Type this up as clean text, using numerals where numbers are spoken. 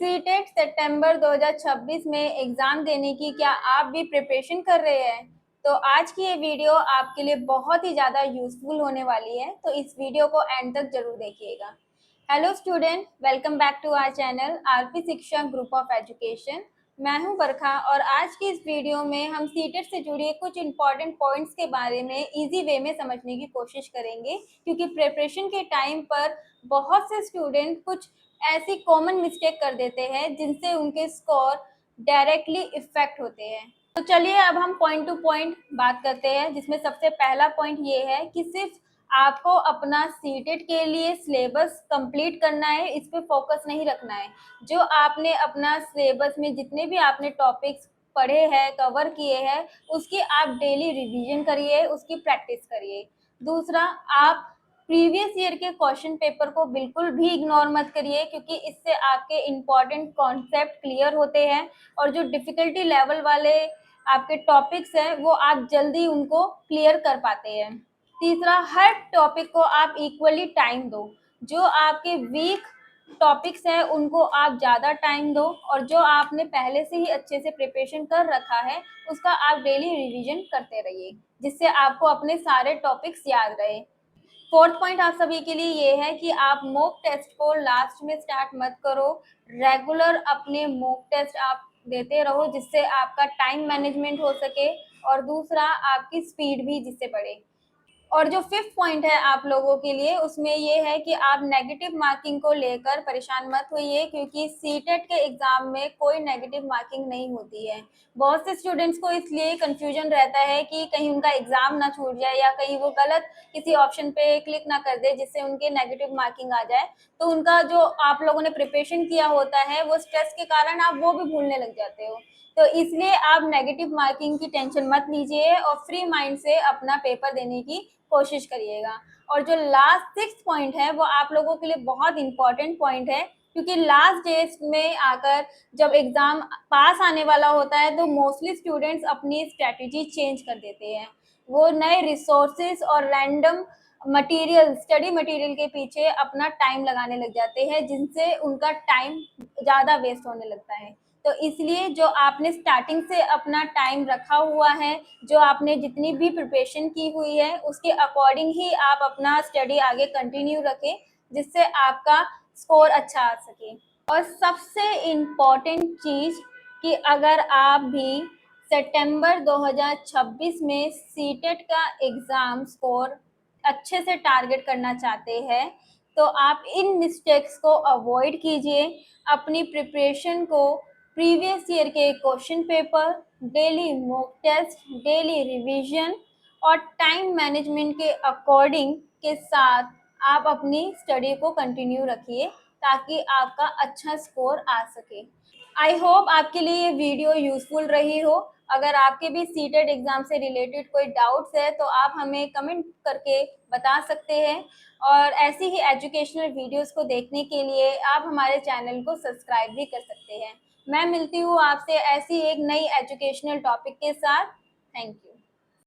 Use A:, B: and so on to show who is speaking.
A: CTET सितंबर 2026 में exam देने की क्या आप भी प्रिपरेशन कर रहे हैं? तो आज की ये वीडियो आपके लिए बहुत ही ज़्यादा यूज़फुल होने वाली है, तो इस वीडियो को एंड तक ज़रूर देखिएगा। Hello student, welcome back to our channel RP Shiksha group of education. मैं हूं बरखा और आज की इस वीडियो में हम सीटेट से जुड़े कुछ इंपॉर्टेंट पॉइंट्स के बारे में इजी वे में समझने की कोशिश करेंगे, क्योंकि प्रिपरेशन के टाइम पर बहुत से स्टूडेंट कुछ ऐसी कॉमन मिस्टेक कर देते हैं जिनसे उनके स्कोर डायरेक्टली इफेक्ट होते हैं। तो चलिए अब हम पॉइंट टू पॉइंट बात करते हैं, जिसमें सबसे पहला पॉइंट ये है कि सिर्फ आपको अपना सीटेट के लिए सिलेबस कंप्लीट करना है, इस पे फोकस नहीं रखना है। जो आपने अपना सिलेबस में जितने भी आपने टॉपिक्स पढ़े हैं, कवर किए हैं, उसकी आप डेली रिवीजन करिए, उसकी प्रैक्टिस करिए। दूसरा, आप प्रीवियस ईयर के क्वेश्चन पेपर को बिल्कुल भी इग्नोर मत करिए, क्योंकि इससे आपके इम्पॉर्टेंट कॉन्सेप्ट क्लियर होते हैं और जो डिफ़िकल्टी लेवल वाले आपके टॉपिक्स हैं वो आप जल्दी उनको क्लियर कर पाते हैं। तीसरा, हर टॉपिक को आप इक्वली टाइम दो। जो आपके वीक टॉपिक्स हैं उनको आप ज़्यादा टाइम दो, और जो आपने पहले से ही अच्छे से प्रिपरेशन कर रखा है उसका आप डेली रिवीजन करते रहिए, जिससे आपको अपने सारे टॉपिक्स याद रहे। फोर्थ पॉइंट आप सभी के लिए ये है कि आप मॉक टेस्ट को लास्ट में स्टार्ट मत करो। रेगुलर अपने मॉक टेस्ट आप देते रहो, जिससे आपका टाइम मैनेजमेंट हो सके और दूसरा आपकी स्पीड भी जिससे बढ़े। और जो फिफ्थ पॉइंट है आप लोगों के लिए, उसमें ये है कि आप नेगेटिव मार्किंग को लेकर परेशान मत होइए, क्योंकि सीटेट के एग्ज़ाम में कोई नेगेटिव मार्किंग नहीं होती है। बहुत से स्टूडेंट्स को इसलिए कन्फ्यूजन रहता है कि कहीं उनका एग्ज़ाम ना छूट जाए या कहीं वो गलत किसी ऑप्शन पे क्लिक ना कर दे जिससे उनके नेगेटिव मार्किंग आ जाए। तो उनका जो आप लोगों ने प्रिपरेशन किया होता है वो स्ट्रेस के कारण आप वो भी भूलने लग जाते हो। तो इसलिए आप नेगेटिव मार्किंग की टेंशन मत लीजिए और फ्री माइंड से अपना पेपर देने की कोशिश करिएगा। और जो लास्ट सिक्स्थ पॉइंट है वो आप लोगों के लिए बहुत इंपॉर्टेंट पॉइंट है, क्योंकि लास्ट डेज में आकर जब एग्ज़ाम पास आने वाला होता है तो मोस्टली स्टूडेंट्स अपनी स्ट्रैटेजी चेंज कर देते हैं। वो नए रिसोर्सेज और रैंडम मटेरियल, स्टडी मटेरियल के पीछे अपना टाइम लगाने लग जाते हैं, जिनसे उनका टाइम ज़्यादा वेस्ट होने लगता है। तो इसलिए जो आपने स्टार्टिंग से अपना टाइम रखा हुआ है, जो आपने जितनी भी प्रिपरेशन की हुई है, उसके अकॉर्डिंग ही आप अपना स्टडी आगे कंटिन्यू रखें, जिससे आपका स्कोर अच्छा आ सके। और सबसे इम्पॉर्टेंट चीज़ कि अगर आप भी सितंबर 2026 में सीटेट का एग्ज़ाम स्कोर अच्छे से टारगेट करना चाहते हैं, तो आप इन मिस्टेक्स को अवॉइड कीजिए। अपनी प्रिपरेशन को प्रीवियस ईयर के question paper, daily mock test, daily revision और टाइम मैनेजमेंट के अकॉर्डिंग के साथ आप अपनी स्टडी को कंटिन्यू रखिए, ताकि आपका अच्छा स्कोर आ सके। आई होप आपके लिए ये वीडियो यूज़फुल रही हो। अगर आपके भी सीटेट एग्ज़ाम से रिलेटेड कोई डाउट्स है तो आप हमें कमेंट करके बता सकते हैं, और ऐसी ही एजुकेशनल वीडियोस को देखने के लिए आप हमारे चैनल को सब्सक्राइब भी कर सकते हैं। मैं मिलती हूँ आपसे ऐसी एक नई एजुकेशनल टॉपिक के साथ। Thank you.